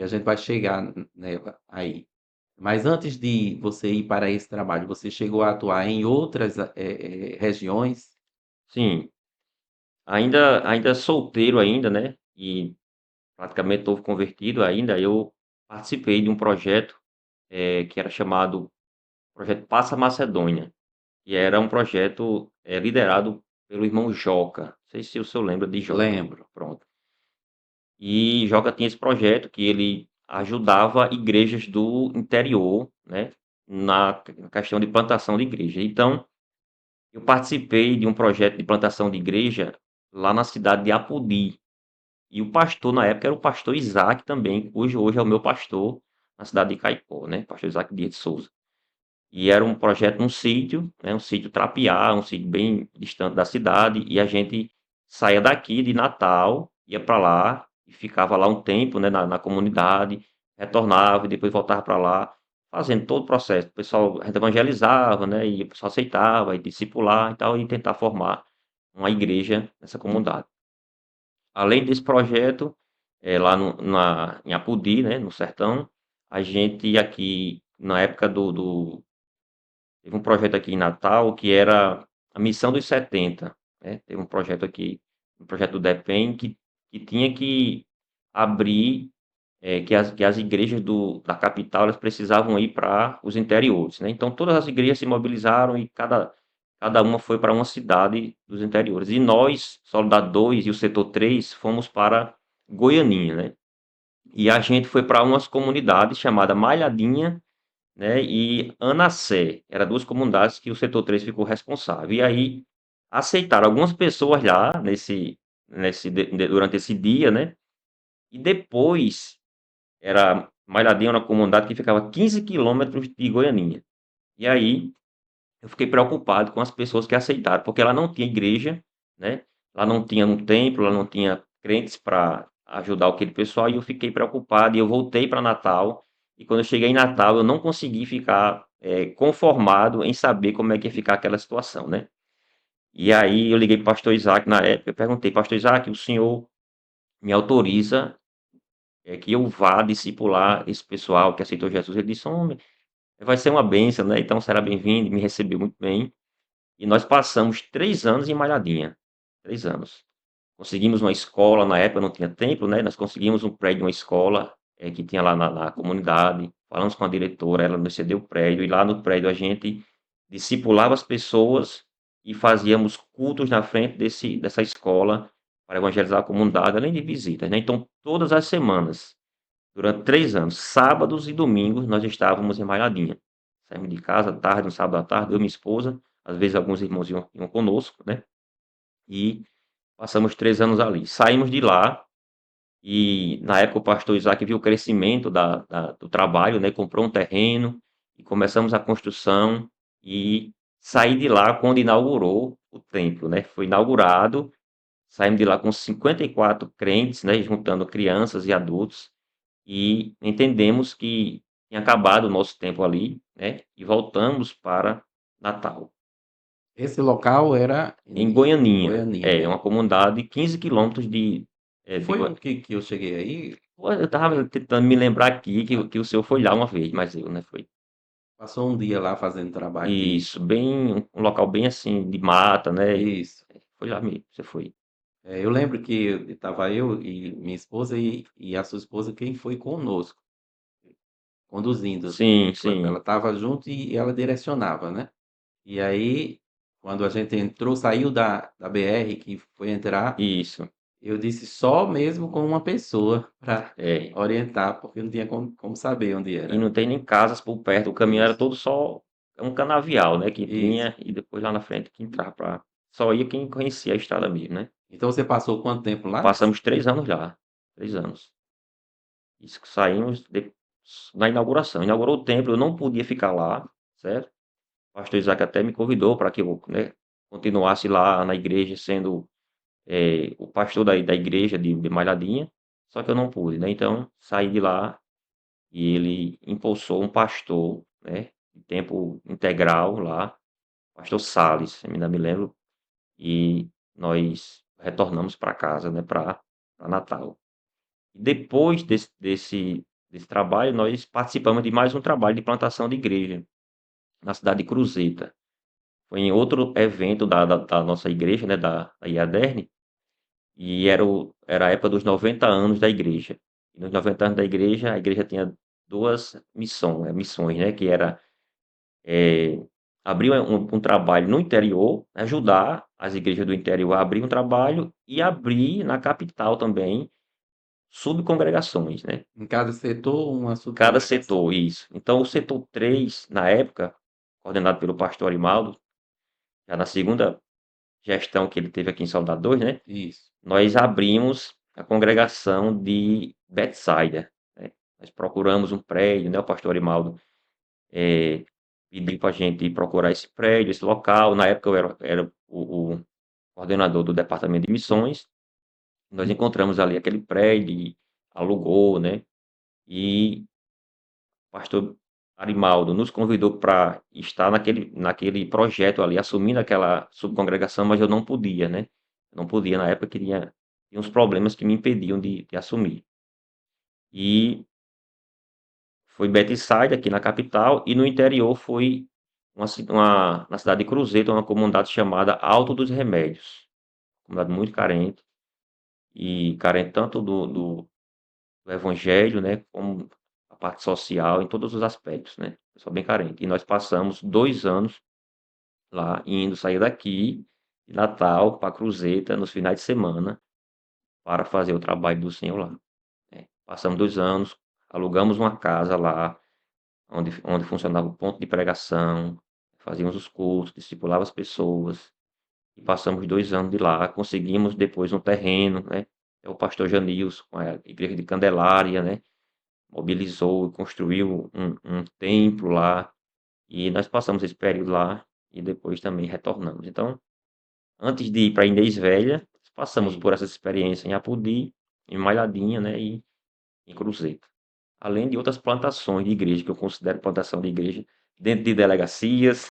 a gente vai chegar nela aí. Mas antes de você ir para esse trabalho, você chegou a atuar em outras regiões? Sim, ainda solteiro ainda, né, e praticamente novo convertido ainda, eu participei de um projeto, que era chamado Projeto Passa Macedônia, que era um projeto, liderado pelo irmão Joca, não sei se o senhor lembra de Joca, Lembro. pronto. E Joca tinha esse projeto que ele ajudava igrejas do interior, né, na questão de plantação de igreja. Então, eu participei de um projeto de plantação de igreja lá na cidade de Apodi. E o pastor na época era o pastor Isaac também, cujo hoje é o meu pastor na cidade de Caicó, né, pastor Isaac Dias de Souza. E era um projeto num sítio, né, um sítio Trapiá, um sítio bem distante da cidade, e a gente saía daqui de Natal, ia para lá e ficava lá um tempo, né, na comunidade, retornava e depois voltava para lá, fazendo todo o processo. O pessoal, a gente evangelizava, né, e o pessoal aceitava, e discipular e tal, e tentar formar uma igreja nessa comunidade. Além desse projeto, lá em Apodi, né, no sertão, a gente aqui, na época teve um projeto aqui em Natal que era a Missão dos 70, né? Teve um projeto aqui, um projeto do DEPEN que tinha que abrir, que as igrejas da capital elas precisavam ir para os interiores, né? Então todas as igrejas se mobilizaram e cada uma foi para uma cidade dos interiores. E nós, Soldado 2 e o Setor 3, fomos para Goianinha, né? E a gente foi para umas comunidades chamadas Malhadinha, né, e Anacé, eram 2 comunidades que o setor 3 ficou responsável. E aí aceitaram algumas pessoas lá durante esse dia, né, e depois era Malhadinha, uma comunidade que ficava 15 quilômetros de Goianinha. E aí eu fiquei preocupado com as pessoas que aceitaram, porque ela não tinha igreja, né, lá não tinha um templo, ela não tinha crentes para ajudar aquele pessoal, e eu fiquei preocupado, e eu voltei para Natal, e quando eu cheguei em Natal, eu não consegui ficar conformado em saber como é que ia ficar aquela situação, né? E aí eu liguei para o pastor Isaac na época, eu perguntei, pastor Isaac, o senhor me autoriza que eu vá discipular esse pessoal que aceitou Jesus? Ele disse, homem, vai ser uma bênção, né? Então será bem-vindo, me recebeu muito bem. E nós passamos 3 anos em Malhadinha, 3 anos. Conseguimos uma escola, na época não tinha templo, né, nós conseguimos um prédio de uma escola, que tinha lá na comunidade, falamos com a diretora, ela nos cedeu o prédio, e lá no prédio a gente discipulava as pessoas e fazíamos cultos na frente dessa escola para evangelizar a comunidade, além de visitas, né. Então todas as semanas, durante 3 anos, sábados e domingos, nós estávamos em Malhadinha. Saímos de casa tarde, no sábado à tarde, eu e minha esposa, às vezes alguns irmãos iam conosco, né, e passamos 3 anos ali. Saímos de lá e, na época, o pastor Isaac viu o crescimento do trabalho, né, comprou um terreno e começamos a construção e saí de lá quando inaugurou o templo, né, foi inaugurado, saímos de lá com 54 crentes, né, juntando crianças e adultos, e entendemos que tinha acabado o nosso tempo ali, né, e voltamos para Natal. Esse local era Em em Goianinha, Goianinha, é né? uma comunidade 15 quilômetros de Foi Goi um que eu cheguei aí, Pô, eu estava tentando me lembrar aqui que o senhor foi lá uma vez, mas eu, né, foi passou um dia lá fazendo trabalho de isso, bem um local bem, assim, de mata, né, e isso. foi lá mesmo, você foi. Eu lembro que estava eu e minha esposa e a sua esposa, quem foi conosco, conduzindo. Sim, Ela sim, estava junto e ela direcionava, né? E aí, quando a gente entrou, saiu da BR, que foi entrar, isso, eu disse só mesmo com uma pessoa para é. orientar, porque não tinha como saber onde E era. não tem nem casas por perto, o caminho era Isso, todo só um canavial, né, que isso. tinha e depois lá na frente que entrava pra só ia quem conhecia a estrada mesmo, né. Então você passou quanto tempo lá? Passamos 3 anos lá, 3 anos. Isso que saímos na inauguração. Inaugurou o templo, eu não podia ficar lá, certo? O pastor Isaac até me convidou para que eu, né, continuasse lá na igreja sendo o pastor da igreja de Malhadinha, só que eu não pude, né? Então saí de lá e ele impulsou um pastor, né, de tempo integral lá, pastor Sales, ainda me lembro, e nós retornamos para casa, né, para Natal. Depois desse trabalho, nós participamos de mais um trabalho de plantação de igreja na cidade de Cruzeta. Foi em outro evento da nossa igreja, né, da IADERN, e era a época dos 90 anos da igreja. E nos 90 anos da igreja, a igreja tinha duas missões, né, que era abrir um trabalho no interior, ajudar as igrejas do interior a abrir um trabalho e abrir na capital também subcongregações, né? Em cada setor, uma Cada subcongregação. setor, isso. Então, o setor 3 na época, coordenado pelo pastor Arimaldo, já na segunda gestão que ele teve aqui em Salvador, né? Isso. Nós abrimos a congregação de Betsaida, né? Nós procuramos um prédio, né? O pastor Arimaldo pediu para a gente ir procurar esse prédio, esse local. Na época eu era o coordenador do departamento de missões. Nós encontramos ali aquele prédio, e alugou, né? E o pastor Arimaldo nos convidou para estar naquele projeto ali, assumindo aquela subcongregação, mas eu não podia, né? Eu não podia, na época, tinha uns problemas que me impediam de assumir. E foi Betsaida, aqui na capital, e no interior foi na cidade de Cruzeiro, uma comunidade chamada Alto dos Remédios. Comunidade muito carente, e carente tanto do evangelho, né, como a parte social, em todos os aspectos, né? Pessoal bem carente. E nós passamos 2 anos lá, sair daqui, de Natal para Cruzeta, nos finais de semana, para fazer o trabalho do Senhor lá, né? Passamos 2 anos, alugamos uma casa lá, onde funcionava o ponto de pregação, fazíamos os cultos, discipulava as pessoas, e passamos 2 anos de lá, conseguimos depois um terreno, né? É o pastor Janilson, com a igreja de Candelária, né? Mobilizou e construiu um templo lá, e nós passamos esse período lá, e depois também retornamos. Então, antes de ir para Inês Velha, passamos Sim. por essa experiência em Apodi, em Malhadinha, né? E em Cruzeiro. Além de outras plantações de igreja, que eu considero plantação de igreja, dentro de delegacias.